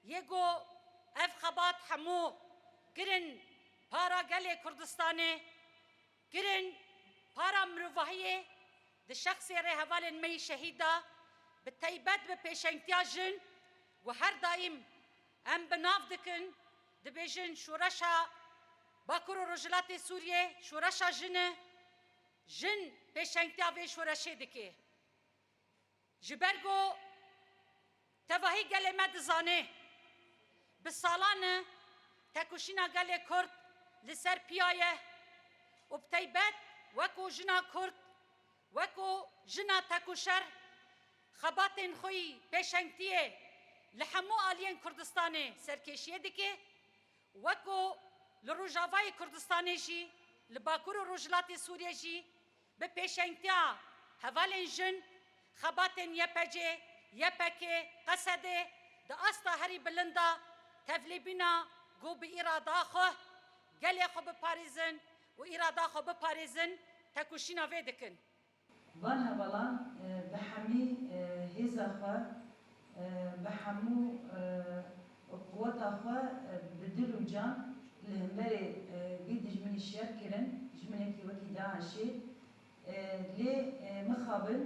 یگو اف خبات همو گرن پارا گلی کردستانه گرن پارا مروفاهیه ده شخصی ره حوالن می شهیده به تیبت به پیشنگتیا جن و هر دائم ام بناف دکن ده بیجن شورشا باکر و رجلات سوریه شورشا جن پیشنگتیا و شورشه دکه جبرگو تواهی گلی مدزانه به سالانه تکوشینا گلی کرد لسر پیایه و بتیبت وکو جنا کرد وکو جنا تکوشر خباتین خوی پیشنگتیه لحمو آلین کردستانه سرکشیه دکه وکو لروجاوای کردستانه جی لباکور و رجلات سوریه جی به پیشنگتیا حوالین جن خباتین یپجه یپکه قصده ده استا هری بلندا تفلیبینا گو به ایرادا خو گلی خو بپاریزن و ایرادا خو بپاریزن تکوشینا ویدکن وان هبالان به همی هیزا خو به همو قوتا خو بدل و جان لهمبری بید جمنی شیر کرن جمنی کی وکی داعشی لی مخابل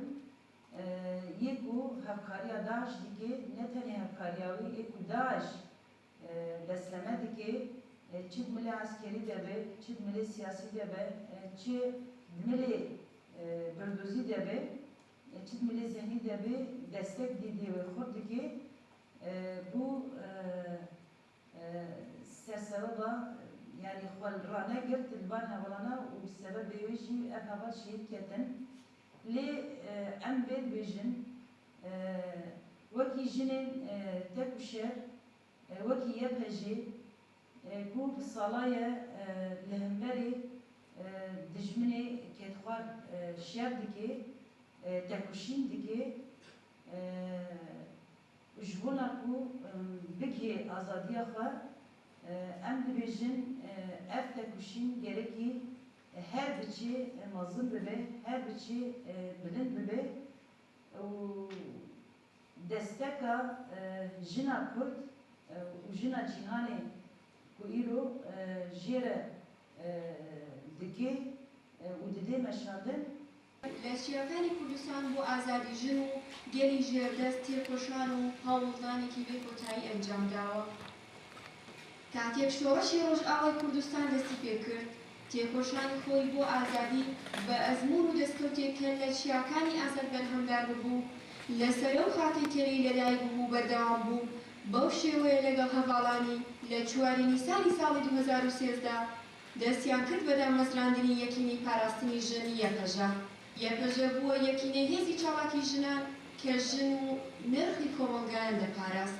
یکو هفکاریا داعش دیگه نه تنها هفکاریاوی یکو داعش بسلمه دیگه چه ملی عسکری دبه چه ملی سیاسی دبه چه ملی بردوزی دبه چه ملی ذهنی دبه destek دیدی و خود دیگه bu sersebaba yani xwalrana girt ban hevalana û sebebê wê jî ev heval şehîd ketin lê em vê dibêjin wekî jinên tek û şer wekî yepejê ku bi salaye li hemberê dijminê ketxwar şer dike tekuşîn dike ji bona ku bigihê azadiya xwe em dibêjin ev tekuşîn gerekî her biçî mezin bibe her biçî bilind bibe û desteka jina Kurd û jina cîhanê ku îro jê re dike û didê meşandin لەشیەکانی کوردستان بۆ ئازادی ژن و گەلی ژێردەست تێکۆشان و هەوڵدانێکی بێ کۆتایی ئەنجامداوە. کاتێک شۆڕشی ڕۆژئاوای کوردستان دەستی پێکرد، تێکۆشانی خۆی بۆ ئازادی بە ئەزموون و دەستکەوتێککە لە چیاکانی ئازاد بەرهەمدار ببوو، لەسەرەو خاکەی تێرەی لەدایک بوو بەردەوام بوو، بەو شێوەیە لەگەڵ هەڤاڵانی لە 4 نیسانی ساڵی 2013 دەستیان کرد بە دامەزراندنی یەکینەی پاراستنی ژنی یەپەژە. یەپەژە بووە یەکینەی هێزی چالاکی ژنان کە ژن و نرخی کۆمەلگایان دەپاراست.